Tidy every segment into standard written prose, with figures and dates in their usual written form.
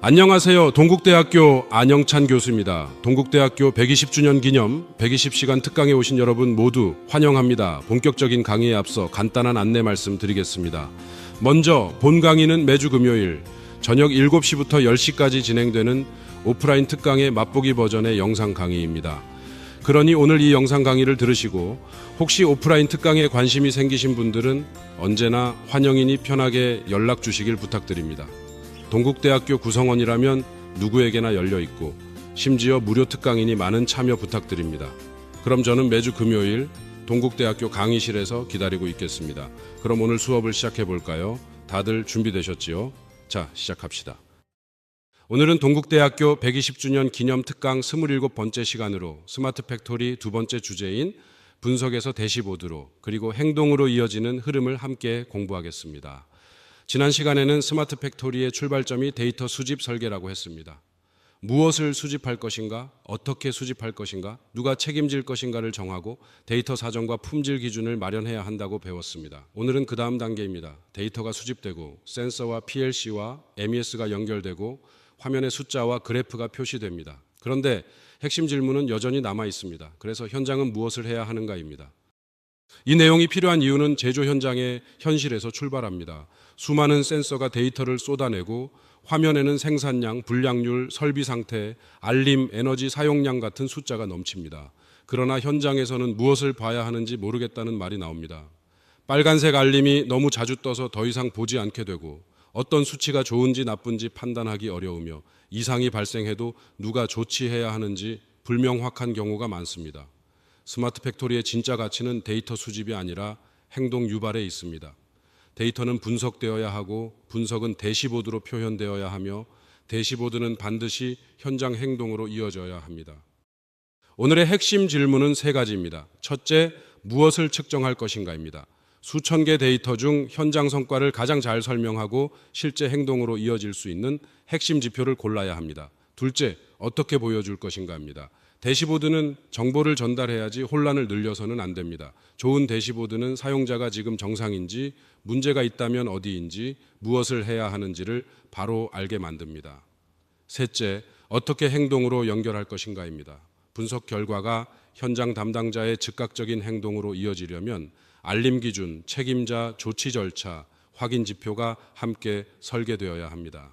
안녕하세요. 동국대학교 안영찬 교수입니다. 동국대학교 120주년 기념 120시간 특강에 오신 여러분 모두 환영합니다. 본격적인 강의에 앞서 간단한 안내 말씀 드리겠습니다. 먼저 본 강의는 매주 금요일 저녁 7시부터 10시까지 진행되는 오프라인 특강의 맛보기 버전의 영상 강의입니다. 그러니 오늘 이 영상 강의를 들으시고 혹시 오프라인 특강에 관심이 생기신 분들은 언제나 환영이니 편하게 연락 주시길 부탁드립니다. 동국대학교 구성원이라면 누구에게나 열려있고 심지어 무료 특강이니 많은 참여 부탁드립니다. 그럼 저는 매주 금요일 동국대학교 강의실에서 기다리고 있겠습니다. 그럼 오늘 수업을 시작해 볼까요? 다들 준비되셨지요? 자, 시작합시다. 오늘은 동국대학교 120주년 기념 특강 27번째 시간으로 스마트 팩토리 두 번째 주제인 분석에서 대시보드로 그리고 행동으로 이어지는 흐름을 함께 공부하겠습니다. 지난 시간에는 스마트 팩토리의 출발점이 데이터 수집 설계라고 했습니다. 무엇을 수집할 것인가, 어떻게 수집할 것인가, 누가 책임질 것인가를 정하고 데이터 사정과 품질 기준을 마련해야 한다고 배웠습니다. 오늘은 그 다음 단계입니다. 데이터가 수집되고 센서와 PLC와 MES가 연결되고 화면에 숫자와 그래프가 표시됩니다. 그런데 핵심 질문은 여전히 남아 있습니다. 그래서 현장은 무엇을 해야 하는가입니다. 이 내용이 필요한 이유는 제조 현장의 현실에서 출발합니다. 수많은 센서가 데이터를 쏟아내고 화면에는 생산량, 불량률, 설비 상태, 알림, 에너지 사용량 같은 숫자가 넘칩니다. 그러나 현장에서는 무엇을 봐야 하는지 모르겠다는 말이 나옵니다. 빨간색 알림이 너무 자주 떠서 더 이상 보지 않게 되고 어떤 수치가 좋은지 나쁜지 판단하기 어려우며 이상이 발생해도 누가 조치해야 하는지 불명확한 경우가 많습니다. 스마트 팩토리의 진짜 가치는 데이터 수집이 아니라 행동 유발에 있습니다. 데이터는 분석되어야 하고 분석은 대시보드로 표현되어야 하며 대시보드는 반드시 현장 행동으로 이어져야 합니다. 오늘의 핵심 질문은 세 가지입니다. 첫째, 무엇을 측정할 것인가입니다. 수천 개 데이터 중 현장 성과를 가장 잘 설명하고 실제 행동으로 이어질 수 있는 핵심 지표를 골라야 합니다. 둘째, 어떻게 보여줄 것인가입니다. 대시보드는 정보를 전달해야지 혼란을 늘려서는 안 됩니다. 좋은 대시보드는 사용자가 지금 정상인지, 문제가 있다면 어디인지, 무엇을 해야 하는지를 바로 알게 만듭니다. 셋째, 어떻게 행동으로 연결할 것인가입니다. 분석 결과가 현장 담당자의 즉각적인 행동으로 이어지려면 알림 기준, 책임자, 조치 절차, 확인 지표가 함께 설계되어야 합니다.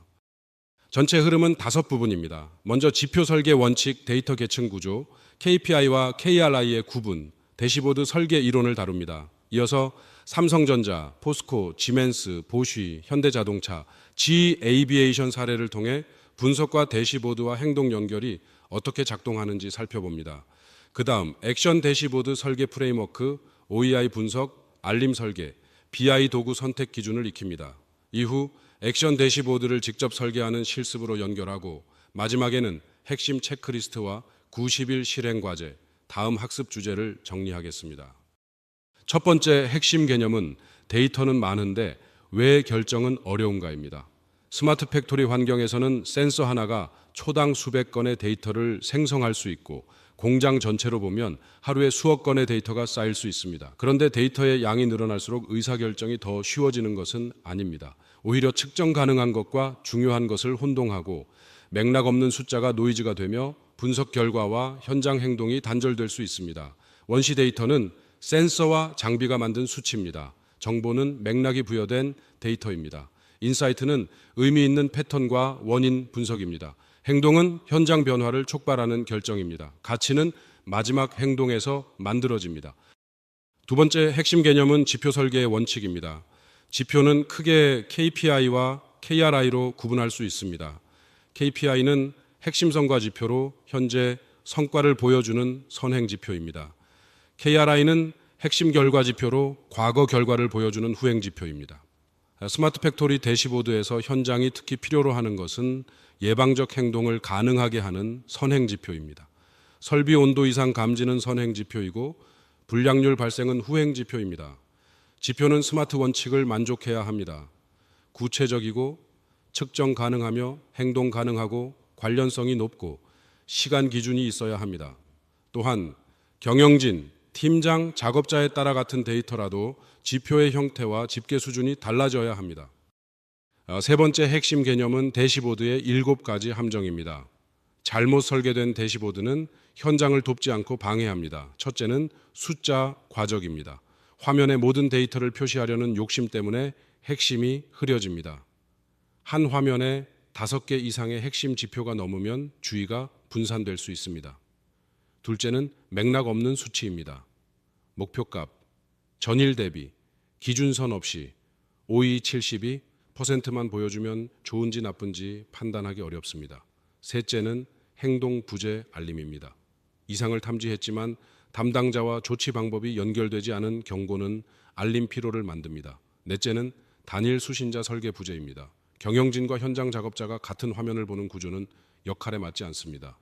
전체 흐름은 5부분입니다. 먼저 지표 설계 원칙, 데이터 계층 구조, KPI와 KRI의 구분, 대시보드 설계 이론을 다룹니다. 이어서 삼성전자, 포스코, 지멘스, 보쉬, 현대자동차, G-에이비에이션 사례를 통해 분석과 대시보드와 행동 연결이 어떻게 작동하는지 살펴봅니다. 그 다음 액션 대시보드 설계 프레임워크, OEI 분석, 알림 설계, BI 도구 선택 기준을 익힙니다. 이후 액션 대시보드를 직접 설계하는 실습으로 연결하고 마지막에는 핵심 체크리스트와 90일 실행 과제, 다음 학습 주제를 정리하겠습니다. 첫 번째 핵심 개념은 데이터는 많은데 왜 결정은 어려운가입니다. 스마트 팩토리 환경에서는 센서 하나가 초당 수백 건의 데이터를 생성할 수 있고 공장 전체로 보면 하루에 수억 건의 데이터가 쌓일 수 있습니다. 그런데 데이터의 양이 늘어날수록 의사결정이 더 쉬워지는 것은 아닙니다. 오히려 측정 가능한 것과 중요한 것을 혼동하고 맥락 없는 숫자가 노이즈가 되며 분석 결과와 현장 행동이 단절될 수 있습니다. 원시 데이터는 센서와 장비가 만든 수치입니다. 정보는 맥락이 부여된 데이터입니다. 인사이트는 의미 있는 패턴과 원인 분석입니다. 행동은 현장 변화를 촉발하는 결정입니다. 가치는 마지막 행동에서 만들어집니다. 두 번째 핵심 개념은 지표 설계의 원칙입니다. 지표는 크게 KPI와 KRI로 구분할 수 있습니다. KPI는 핵심 성과 지표로 현재 성과를 보여주는 선행 지표입니다. KRI는 핵심 결과 지표로 과거 결과를 보여주는 후행 지표입니다. 스마트 팩토리 대시보드에서 현장이 특히 필요로 하는 것은 예방적 행동을 가능하게 하는 선행 지표입니다. 설비 온도 이상 감지는 선행 지표이고 불량률 발생은 후행 지표입니다. 지표는 스마트 원칙을 만족해야 합니다. 구체적이고 측정 가능하며 행동 가능하고 관련성이 높고 시간 기준이 있어야 합니다. 또한 경영진, 팀장, 작업자에 따라 같은 데이터라도 지표의 형태와 집계 수준이 달라져야 합니다. 세 번째 핵심 개념은 대시보드의 7가지 함정입니다. 잘못 설계된 대시보드는 현장을 돕지 않고 방해합니다. 첫째는 숫자 과적입니다. 화면에 모든 데이터를 표시하려는 욕심 때문에 핵심이 흐려집니다. 한 화면에 5개 이상의 핵심 지표가 넘으면 주의가 분산될 수 있습니다. 둘째는 맥락 없는 수치입니다. 목표값, 전일 대비, 기준선 없이 OE 70이 %만 보여주면 좋은지 나쁜지 판단하기 어렵습니다. 셋째는 행동 부재 알림입니다. 이상을 탐지했지만 담당자와 조치 방법이 연결되지 않은 경고는 알림 피로를 만듭니다. 넷째는 단일 수신자 설계 부재입니다. 경영진과 현장 작업자가 같은 화면을 보는 구조는 역할에 맞지 않습니다.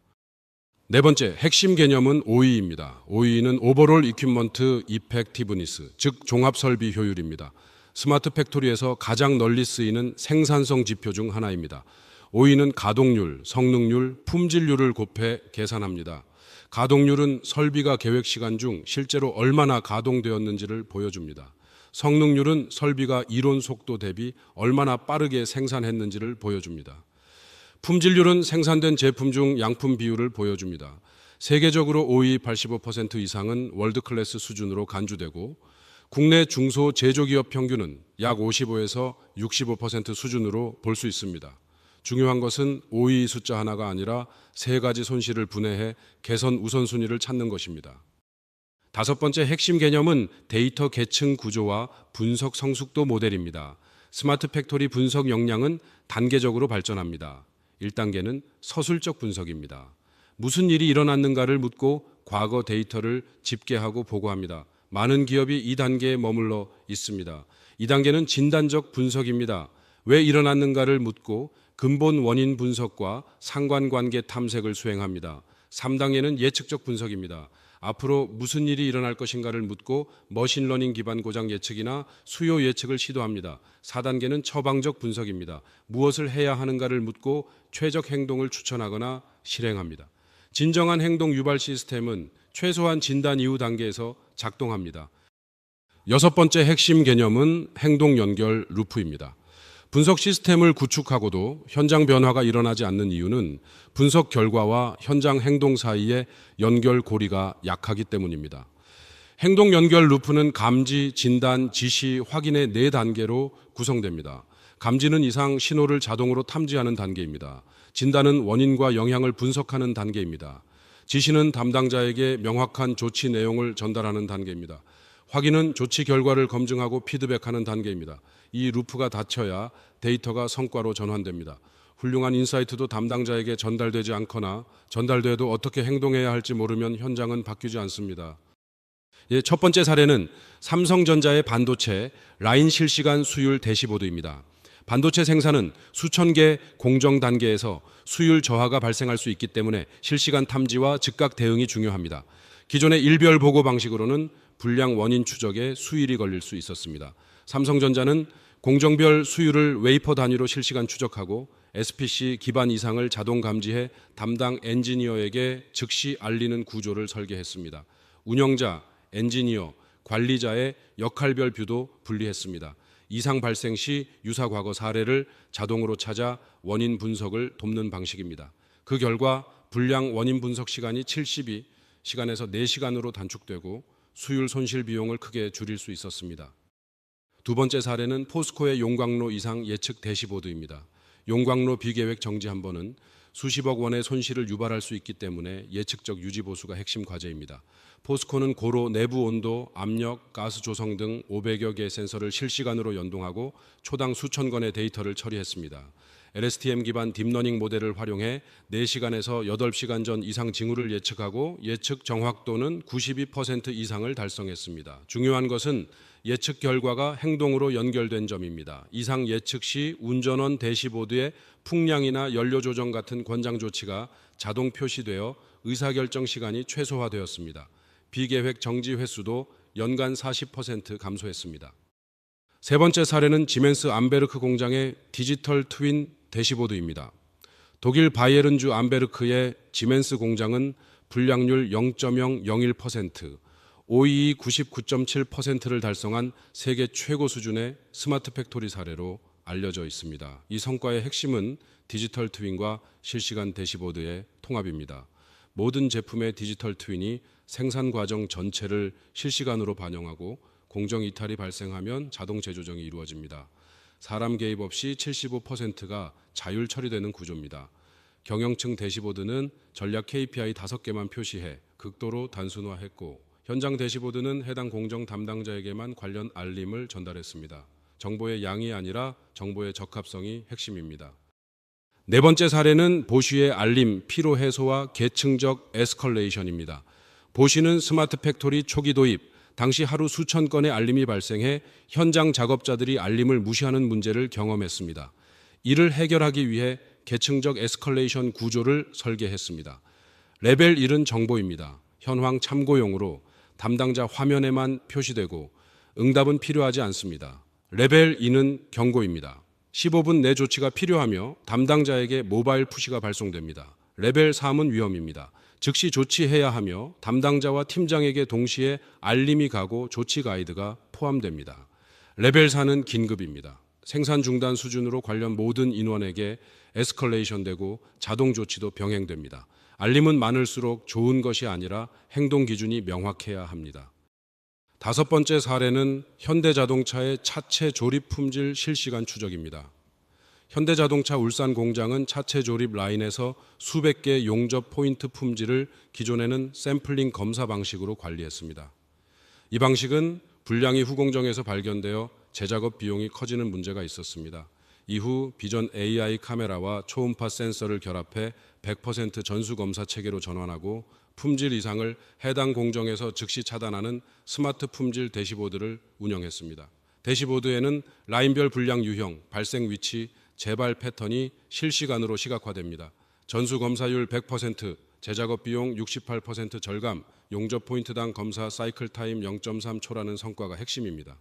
네 번째, 핵심 개념은 OE입니다. OE는 오버롤 이퀴먼트 이펙티브니스, 즉 종합 설비 효율입니다. 스마트 팩토리에서 가장 널리 쓰이는 생산성 지표 중 하나입니다. OE는 가동률, 성능률, 품질률을 곱해 계산합니다. 가동률은 설비가 계획 시간 중 실제로 얼마나 가동되었는지를 보여줍니다. 성능률은 설비가 이론 속도 대비 얼마나 빠르게 생산했는지를 보여줍니다. 품질률은 생산된 제품 중 양품 비율을 보여줍니다. 세계적으로 OE 85% 이상은 월드클래스 수준으로 간주되고 국내 중소 제조기업 평균은 약 55에서 65% 수준으로 볼 수 있습니다. 중요한 것은 OE 숫자 하나가 아니라 3가지 손실을 분해해 개선 우선순위를 찾는 것입니다. 다섯 번째 핵심 개념은 데이터 계층 구조와 분석 성숙도 모델입니다. 스마트 팩토리 분석 역량은 단계적으로 발전합니다. 1단계는 서술적 분석입니다. 무슨 일이 일어났는가를 묻고 과거 데이터를 집계하고 보고합니다. 많은 기업이 이 단계에 머물러 있습니다. 2단계는 진단적 분석입니다. 왜 일어났는가를 묻고 근본 원인 분석과 상관관계 탐색을 수행합니다. 3단계는 예측적 분석입니다. 앞으로 무슨 일이 일어날 것인가를 묻고 머신러닝 기반 고장 예측이나 수요 예측을 시도합니다. 4단계는 처방적 분석입니다. 무엇을 해야 하는가를 묻고 최적 행동을 추천하거나 실행합니다. 진정한 행동 유발 시스템은 최소한 진단 이후 단계에서 작동합니다. 여섯 번째 핵심 개념은 행동 연결 루프입니다. 분석 시스템을 구축하고도 현장 변화가 일어나지 않는 이유는 분석 결과와 현장 행동 사이의 연결 고리가 약하기 때문입니다. 행동 연결 루프는 감지, 진단, 지시, 확인의 4단계로 구성됩니다. 감지는 이상 신호를 자동으로 탐지하는 단계입니다. 진단은 원인과 영향을 분석하는 단계입니다. 지시는 담당자에게 명확한 조치 내용을 전달하는 단계입니다. 확인은 조치 결과를 검증하고 피드백하는 단계입니다. 이 루프가 닫혀야 데이터가 성과로 전환됩니다. 훌륭한 인사이트도 담당자에게 전달되지 않거나 전달돼도 어떻게 행동해야 할지 모르면 현장은 바뀌지 않습니다. 첫 번째 사례는 삼성전자의 반도체 라인 실시간 수율 대시보드입니다. 반도체 생산은 수천 개 공정 단계에서 수율 저하가 발생할 수 있기 때문에 실시간 탐지와 즉각 대응이 중요합니다. 기존의 일별 보고 방식으로는 불량 원인 추적에 수일이 걸릴 수 있었습니다. 삼성전자는 공정별 수율을 웨이퍼 단위로 실시간 추적하고 SPC 기반 이상을 자동 감지해 담당 엔지니어에게 즉시 알리는 구조를 설계했습니다. 운영자, 엔지니어, 관리자의 역할별 뷰도 분리했습니다. 이상 발생 시 유사 과거 사례를 자동으로 찾아 원인 분석을 돕는 방식입니다. 그 결과 불량 원인 분석 시간이 72시간에서 4시간으로 단축되고 수율 손실 비용을 크게 줄일 수 있었습니다. 두 번째 사례는 포스코의 용광로 이상 예측 대시보드입니다. 용광로 비계획 정지 한 번은 수십억 원의 손실을 유발할 수 있기 때문에 예측적 유지 보수가 핵심 과제입니다. 포스코는 고로 내부 온도, 압력, 가스 조성 등 500여 개의 센서를 실시간으로 연동하고 초당 수천 건의 데이터를 처리했습니다. LSTM 기반 딥러닝 모델을 활용해 4시간에서 8시간 전 이상 징후를 예측하고 예측 정확도는 92% 이상을 달성했습니다. 중요한 것은 예측 결과가 행동으로 연결된 점입니다. 이상 예측 시 운전원 대시보드의 풍량이나 연료 조정 같은 권장 조치가 자동 표시되어 의사결정 시간이 최소화되었습니다. 비계획 정지 횟수도 연간 40% 감소했습니다. 세 번째 사례는 지멘스 암베르크 공장의 디지털 트윈 대시보드입니다. 독일 바이에른주 암베르크의 지멘스 공장은 불량률 0.001%, OEE 99.7%를 달성한 세계 최고 수준의 스마트 팩토리 사례로 알려져 있습니다. 이 성과의 핵심은 디지털 트윈과 실시간 대시보드의 통합입니다. 모든 제품의 디지털 트윈이 생산 과정 전체를 실시간으로 반영하고 공정 이탈이 발생하면 자동 재조정이 이루어집니다. 사람 개입 없이 75%가 자율 처리되는 구조입니다. 경영층 대시보드는 전략 KPI 5개만 표시해 극도로 단순화했고 현장 대시보드는 해당 공정 담당자에게만 관련 알림을 전달했습니다. 정보의 양이 아니라 정보의 적합성이 핵심입니다. 네 번째 사례는 보쉬의 알림 피로 해소와 계층적 에스컬레이션입니다. 보쉬는 스마트 팩토리 초기 도입, 당시 하루 수천 건의 알림이 발생해 현장 작업자들이 알림을 무시하는 문제를 경험했습니다. 이를 해결하기 위해 계층적 에스컬레이션 구조를 설계했습니다. 레벨 1은 정보입니다. 현황 참고용으로 담당자 화면에만 표시되고 응답은 필요하지 않습니다. 레벨 2는 경고입니다. 15분 내 조치가 필요하며 담당자에게 모바일 푸시가 발송됩니다. 레벨 3은 위험입니다. 즉시 조치해야 하며 담당자와 팀장에게 동시에 알림이 가고 조치 가이드가 포함됩니다. 레벨 4는 긴급입니다. 생산 중단 수준으로 관련 모든 인원에게 에스컬레이션 되고 자동 조치도 병행됩니다. 알림은 많을수록 좋은 것이 아니라 행동 기준이 명확해야 합니다. 다섯 번째 사례는 현대자동차의 차체 조립 품질 실시간 추적입니다. 현대자동차 울산 공장은 차체 조립 라인에서 수백 개 용접 포인트 품질을 기존에는 샘플링 검사 방식으로 관리했습니다. 이 방식은 불량이 후공정에서 발견되어 재작업 비용이 커지는 문제가 있었습니다. 이후 비전 AI 카메라와 초음파 센서를 결합해 100% 전수검사 체계로 전환하고 품질 이상을 해당 공정에서 즉시 차단하는 스마트 품질 대시보드를 운영했습니다. 대시보드에는 라인별 불량 유형, 발생 위치, 재발 패턴이 실시간으로 시각화됩니다. 전수검사율 100%, 재작업 비용 68% 절감, 용접 포인트당 검사 사이클 타임 0.3초라는 성과가 핵심입니다.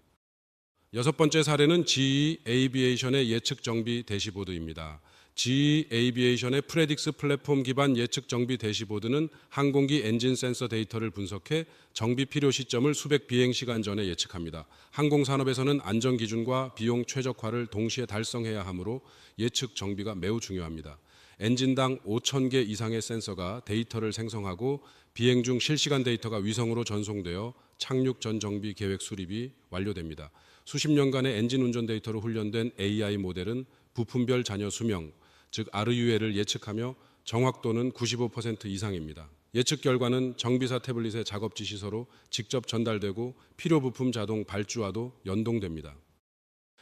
여섯 번째 사례는 GE 에이비에이션의 예측 정비 대시보드입니다. GE 에이비에이션의 프레딕스 플랫폼 기반 예측 정비 대시보드는 항공기 엔진 센서 데이터를 분석해 정비 필요 시점을 수백 비행 시간 전에 예측합니다. 항공산업에서는 안전 기준과 비용 최적화를 동시에 달성해야 하므로 예측 정비가 매우 중요합니다. 엔진당 5,000개 이상의 센서가 데이터를 생성하고 비행 중 실시간 데이터가 위성으로 전송되어 착륙 전 정비 계획 수립이 완료됩니다. 수십 년간의 엔진 운전 데이터로 훈련된 AI 모델은 부품별 잔여 수명, 즉 RUL을 예측하며 정확도는 95% 이상입니다. 예측 결과는 정비사 태블릿의 작업 지시서로 직접 전달되고 필요 부품 자동 발주와도 연동됩니다.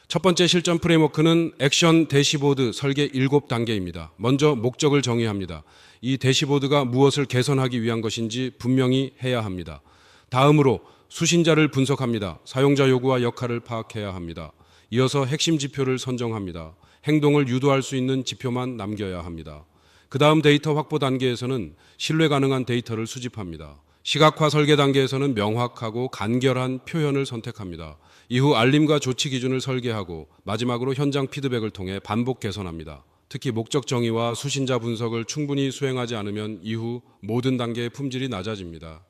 첫 번째 실전 프레임워크는 액션 대시보드 설계 7단계입니다. 먼저 목적을 정의합니다. 이 대시보드가 무엇을 개선하기 위한 것인지 분명히 해야 합니다. 다음으로 수신자를 분석합니다. 사용자 요구와 역할을 파악해야 합니다. 이어서 핵심 지표를 선정합니다. 행동을 유도할 수 있는 지표만 남겨야 합니다. 그 다음 데이터 확보 단계에서는 신뢰 가능한 데이터를 수집합니다. 시각화 설계 단계에서는 명확하고 간결한 표현을 선택합니다. 이후 알림과 조치 기준을 설계하고 마지막으로 현장 피드백을 통해 반복 개선합니다. 특히 목적 정의와 수신자 분석을 충분히 수행하지 않으면 이후 모든 단계의 품질이 낮아집니다.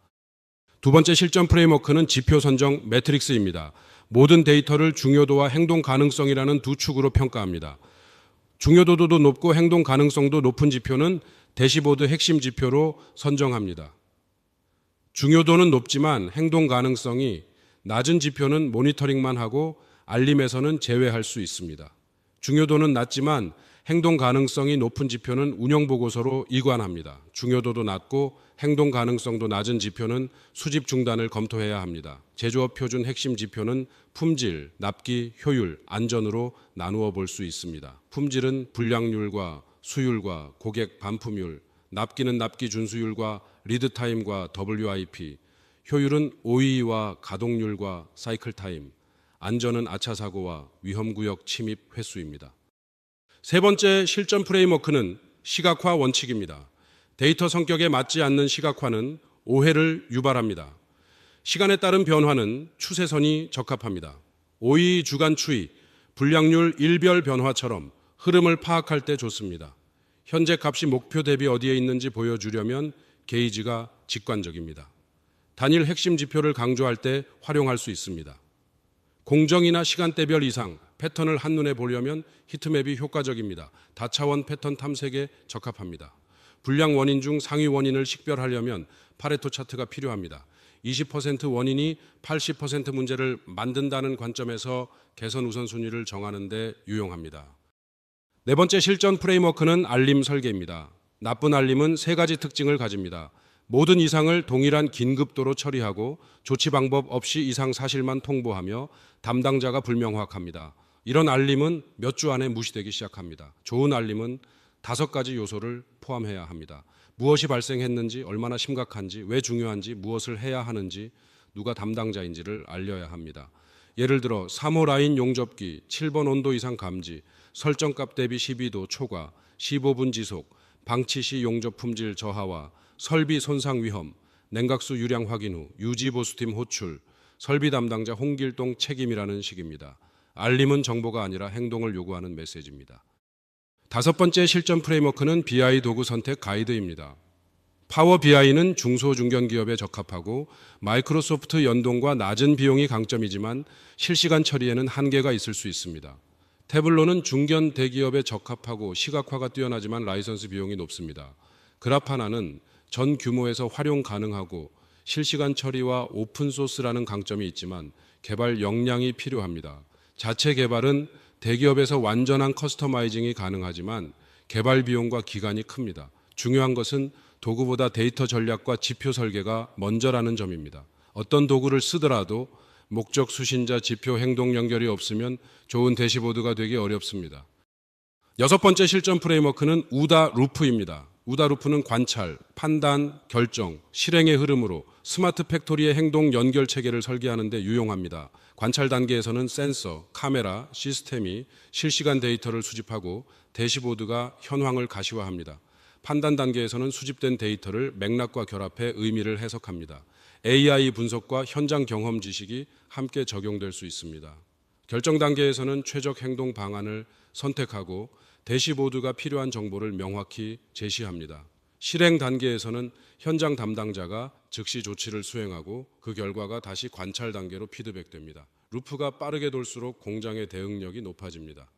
두 번째 실전 프레임워크는 지표 선정 매트릭스입니다. 모든 데이터를 중요도와 행동 가능성이라는 두 축으로 평가합니다. 중요도도 높고 행동 가능성도 높은 지표는 대시보드 핵심 지표로 선정합니다. 중요도는 높지만 행동 가능성이 낮은 지표는 모니터링만 하고 알림에서는 제외할 수 있습니다. 중요도는 낮지만 행동 가능성이 높은 지표는 운영 보고서로 이관합니다. 중요도도 낮고 행동 가능성도 낮은 지표는 수집 중단을 검토해야 합니다. 제조업 표준 핵심 지표는 품질, 납기, 효율, 안전으로 나누어 볼 수 있습니다. 품질은 불량률과 수율과 고객 반품률, 납기는 납기 준수율과 리드 타임과 WIP, 효율은 OEE와 가동률과 사이클 타임, 안전은 아차 사고와 위험 구역 침입 횟수입니다. 세 번째 실전 프레임워크는 시각화 원칙입니다. 데이터 성격에 맞지 않는 시각화는 오해를 유발합니다. 시간에 따른 변화는 추세선이 적합합니다. OEE 주간 추이, 불량률 일별 변화처럼 흐름을 파악할 때 좋습니다. 현재 값이 목표 대비 어디에 있는지 보여주려면 게이지가 직관적입니다. 단일 핵심 지표를 강조할 때 활용할 수 있습니다. 공정이나 시간대별 이상, 패턴을 한눈에 보려면 히트맵이 효과적입니다. 다차원 패턴 탐색에 적합합니다. 불량 원인 중 상위 원인을 식별하려면 파레토 차트가 필요합니다. 20% 원인이 80% 문제를 만든다는 관점에서 개선 우선순위를 정하는 데 유용합니다. 네 번째 실전 프레임워크는 알림 설계입니다. 나쁜 알림은 세 가지 특징을 가집니다. 모든 이상을 동일한 긴급도로 처리하고 조치 방법 없이 이상 사실만 통보하며 담당자가 불명확합니다. 이런 알림은 몇 주 안에 무시되기 시작합니다. 좋은 알림은 5가지 요소를 포함해야 합니다. 무엇이 발생했는지, 얼마나 심각한지, 왜 중요한지, 무엇을 해야 하는지, 누가 담당자인지를 알려야 합니다. 예를 들어 3호 라인 용접기, 7번 온도 이상 감지, 설정값 대비 12도 초과, 15분 지속, 방치 시 용접 품질 저하와 설비 손상 위험, 냉각수 유량 확인 후 유지보수팀 호출, 설비 담당자 홍길동 책임이라는 식입니다. 알림은 정보가 아니라 행동을 요구하는 메시지입니다. 5번째 실전 프레임워크는 BI 도구 선택 가이드입니다. 파워 BI는 중소중견기업에 적합하고 마이크로소프트 연동과 낮은 비용이 강점이지만 실시간 처리에는 한계가 있을 수 있습니다. 태블로는 중견 대기업에 적합하고 시각화가 뛰어나지만 라이선스 비용이 높습니다. 그라파나는 전 규모에서 활용 가능하고 실시간 처리와 오픈소스라는 강점이 있지만 개발 역량이 필요합니다. 자체 개발은 대기업에서 완전한 커스터마이징이 가능하지만 개발 비용과 기간이 큽니다. 중요한 것은 도구보다 데이터 전략과 지표 설계가 먼저라는 점입니다. 어떤 도구를 쓰더라도 목적, 수신자, 지표, 행동 연결이 없으면 좋은 대시보드가 되기 어렵습니다. 6번째 실전 프레임워크는 우다 루프입니다. 우다 루프는 관찰, 판단, 결정, 실행의 흐름으로 스마트 팩토리의 행동 연결 체계를 설계하는 데 유용합니다. 관찰 단계에서는 센서, 카메라, 시스템이 실시간 데이터를 수집하고 대시보드가 현황을 가시화합니다. 판단 단계에서는 수집된 데이터를 맥락과 결합해 의미를 해석합니다. AI 분석과 현장 경험 지식이 함께 적용될 수 있습니다. 결정 단계에서는 최적 행동 방안을 선택하고 대시보드가 필요한 정보를 명확히 제시합니다. 실행 단계에서는 현장 담당자가 즉시 조치를 수행하고 그 결과가 다시 관찰 단계로 피드백됩니다. 루프가 빠르게 돌수록 공장의 대응력이 높아집니다.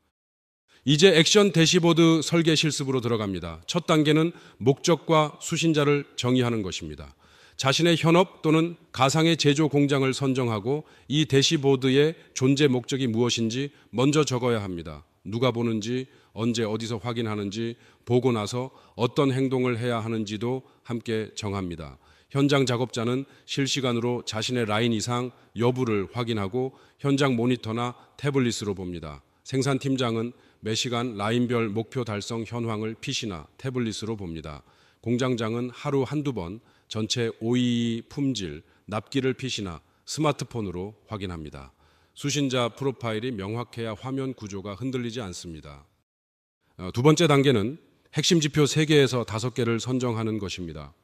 이제 액션 대시보드 설계 실습으로 들어갑니다. 첫 단계는 목적과 수신자를 정의하는 것입니다. 자신의 현업 또는 가상의 제조 공장을 선정하고 이 대시보드의 존재 목적이 무엇인지 먼저 적어야 합니다. 누가 보는지, 언제 어디서 확인하는지, 보고 나서 어떤 행동을 해야 하는지도 함께 정합니다. 현장 작업자는 실시간으로 자신의 라인 이상 여부를 확인하고 현장 모니터나 태블릿으로 봅니다. 생산팀장은 매시간 라인별 목표 달성 현황을 PC나 태블릿으로 봅니다. 공장장은 하루 한두 번 전체 OEE 품질, 납기를 PC나 스마트폰으로 확인합니다. 수신자 프로파일이 명확해야 화면 구조가 흔들리지 않습니다. 2번째 단계는 핵심 지표 3개에서 5개를 선정하는 것입니다.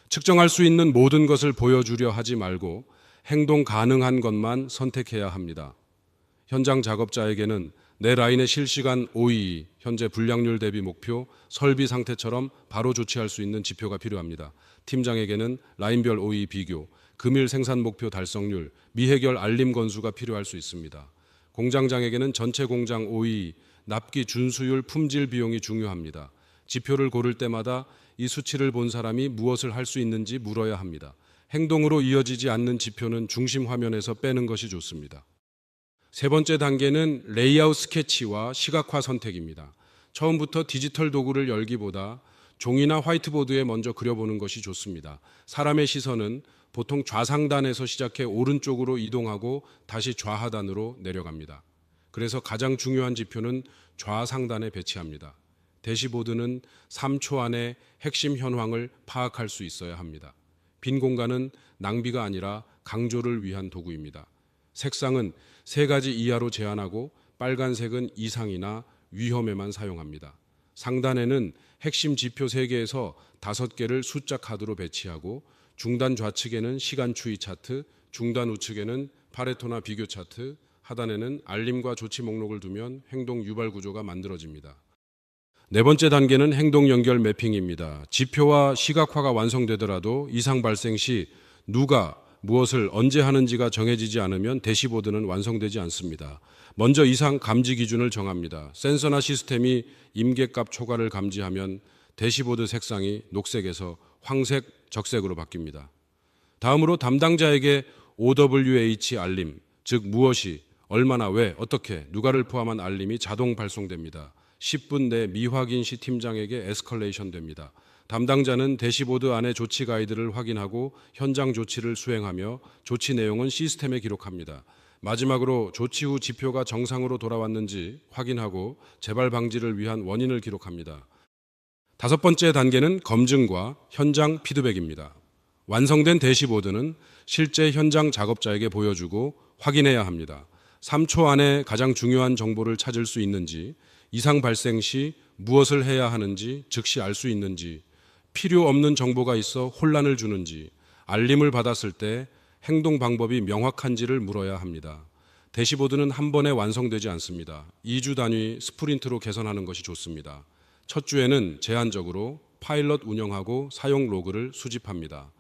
측정할 수 있는 모든 것을 보여주려 하지 말고 행동 가능한 것만 선택해야 합니다. 현장 작업자에게는 내 라인의 실시간 OEE, 현재 불량률 대비 목표, 설비 상태처럼 바로 조치할 수 있는 지표가 필요합니다. 팀장에게는 라인별 OEE 비교, 금일 생산 목표 달성률, 미해결 알림 건수가 필요할 수 있습니다. 공장장에게는 전체 공장 OEE, 납기 준수율 품질 비용이 중요합니다. 지표를 고를 때마다 이 수치를 본 사람이 무엇을 할 수 있는지 물어야 합니다. 행동으로 이어지지 않는 지표는 중심 화면에서 빼는 것이 좋습니다. 3번째 단계는 레이아웃 스케치와 시각화 선택입니다. 처음부터 디지털 도구를 열기보다 종이나 화이트보드에 먼저 그려보는 것이 좋습니다. 사람의 시선은 보통 좌상단에서 시작해 오른쪽으로 이동하고 다시 좌하단으로 내려갑니다. 그래서 가장 중요한 지표는 좌상단에 배치합니다. 대시보드는 3초 안에 핵심 현황을 파악할 수 있어야 합니다. 빈 공간은 낭비가 아니라 강조를 위한 도구입니다. 색상은 3가지 이하로 제한하고 빨간색은 이상이나 위험에만 사용합니다. 상단에는 핵심 지표 3개에서 5개를 숫자 카드로 배치하고 중단 좌측에는 시간 추이 차트, 중단 우측에는 파레토나 비교 차트, 하단에는 알림과 조치 목록을 두면 행동 유발 구조가 만들어집니다. 4번째 단계는 행동 연결 매핑입니다. 지표와 시각화가 완성되더라도 이상 발생 시 누가 무엇을 언제 하는지가 정해지지 않으면 대시보드는 완성되지 않습니다. 먼저 이상 감지 기준을 정합니다. 센서나 시스템이 임계값 초과를 감지하면 대시보드 색상이 녹색에서 황색, 적색으로 바뀝니다. 다음으로 담당자에게 OWH 알림, 즉 무엇이, 얼마나, 왜, 어떻게, 누가를 포함한 알림이 자동 발송됩니다. 10분 내 미확인 시 팀장에게 에스컬레이션 됩니다. 담당자는 대시보드 안의 조치 가이드를 확인하고 현장 조치를 수행하며 조치 내용은 시스템에 기록합니다. 마지막으로 조치 후 지표가 정상으로 돌아왔는지 확인하고 재발 방지를 위한 원인을 기록합니다. 다섯 번째 단계는 검증과 현장 피드백입니다. 완성된 대시보드는 실제 현장 작업자에게 보여주고 확인해야 합니다. 3초 안에 가장 중요한 정보를 찾을 수 있는지, 이상 발생 시 무엇을 해야 하는지 즉시 알 수 있는지, 필요 없는 정보가 있어 혼란을 주는지, 알림을 받았을 때 행동 방법이 명확한지를 물어야 합니다. 대시보드는 한 번에 완성되지 않습니다. 2주 단위 스프린트로 개선하는 것이 좋습니다. 첫 주에는 제한적으로 파일럿 운영하고 사용 로그를 수집합니다.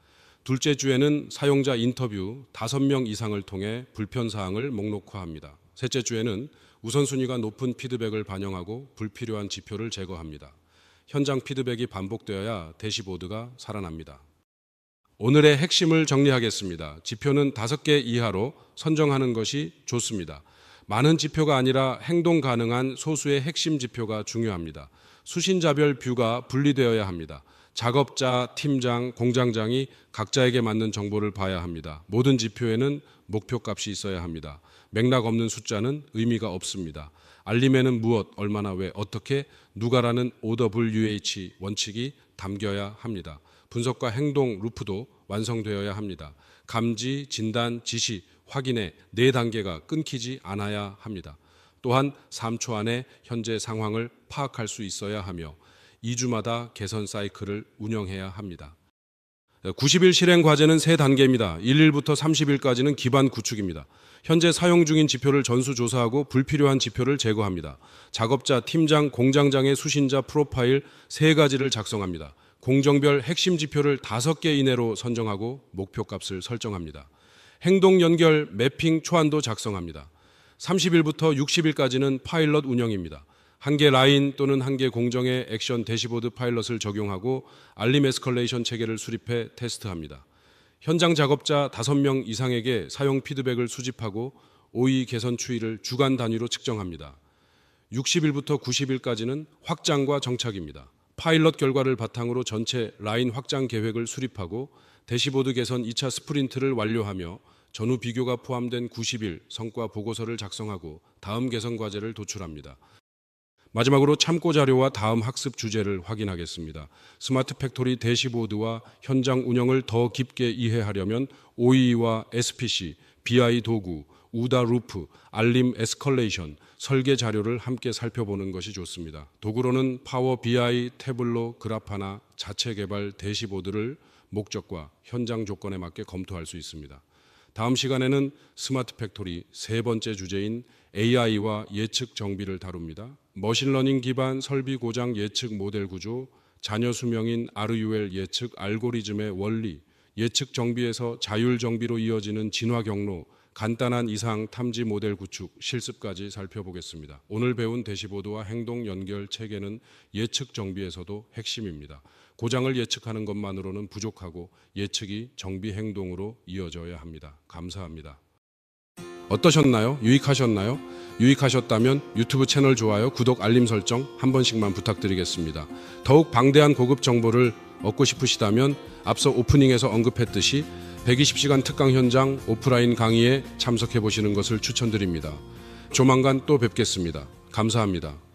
둘째 주에는 사용자 인터뷰 5명 이상을 통해 불편사항을 목록화합니다. 셋째 주에는 우선순위가 높은 피드백을 반영하고 불필요한 지표를 제거합니다. 현장 피드백이 반복되어야 대시보드가 살아납니다. 오늘의 핵심을 정리하겠습니다. 지표는 5개 이하로 선정하는 것이 좋습니다. 많은 지표가 아니라 행동 가능한 소수의 핵심 지표가 중요합니다. 수신자별 뷰가 분리되어야 합니다. 작업자, 팀장, 공장장이 각자에게 맞는 정보를 봐야 합니다. 모든 지표에는 목표값이 있어야 합니다. 맥락 없는 숫자는 의미가 없습니다. 알림에는 무엇, 얼마나, 왜, 어떻게, 누가라는 OWH 원칙이 담겨야 합니다. 분석과 행동 루프도 완성되어야 합니다. 감지, 진단, 지시, 확인의 4단계가 끊기지 않아야 합니다. 또한 3초 안에 현재 상황을 파악할 수 있어야 하며 2주마다 개선 사이클을 운영해야 합니다. 90일 실행 과제는 3단계입니다. 1일부터 30일까지는 기반 구축입니다. 현재 사용 중인 지표를 전수조사하고 불필요한 지표를 제거합니다. 작업자, 팀장, 공장장의 수신자 프로파일 3가지를 작성합니다. 공정별 핵심 지표를 5개 이내로 선정하고 목표값을 설정합니다. 행동 연결 매핑 초안도 작성합니다. 30일부터 60일까지는 파일럿 운영입니다. 1개 라인 또는 1개 공정의 액션 대시보드 파일럿을 적용하고 알림 에스컬레이션 체계를 수립해 테스트합니다. 현장 작업자 5명 이상에게 사용 피드백을 수집하고 OE 개선 추이를 주간 단위로 측정합니다. 60일부터 90일까지는 확장과 정착입니다. 파일럿 결과를 바탕으로 전체 라인 확장 계획을 수립하고 대시보드 개선 2차 스프린트를 완료하며 전후 비교가 포함된 90일 성과 보고서를 작성하고 다음 개선 과제를 도출합니다. 마지막으로 참고 자료와 다음 학습 주제를 확인하겠습니다. 스마트 팩토리 대시보드와 현장 운영을 더 깊게 이해하려면 OE와 SPC, BI 도구, 우다 루프, 알림 에스컬레이션, 설계 자료를 함께 살펴보는 것이 좋습니다. 도구로는 파워 BI, 태블로, 그라파나, 자체 개발 대시보드를 목적과 현장 조건에 맞게 검토할 수 있습니다. 다음 시간에는 스마트 팩토리 3번째 주제인 AI와 예측 정비를 다룹니다. 머신러닝 기반 설비 고장 예측 모델 구조, 자녀 수명인 RUL 예측 알고리즘의 원리, 예측 정비에서 자율 정비로 이어지는 진화 경로, 간단한 이상 탐지 모델 구축, 실습까지 살펴보겠습니다. 오늘 배운 대시보드와 행동 연결 체계는 예측 정비에서도 핵심입니다. 고장을 예측하는 것만으로는 부족하고 예측이 정비 행동으로 이어져야 합니다. 감사합니다. 어떠셨나요? 유익하셨나요? 유익하셨다면 유튜브 채널 좋아요, 구독, 알림 설정 한 번씩만 부탁드리겠습니다. 더욱 방대한 고급 정보를 얻고 싶으시다면 앞서 오프닝에서 언급했듯이 120시간 특강 현장 오프라인 강의에 참석해 보시는 것을 추천드립니다. 조만간 또 뵙겠습니다. 감사합니다.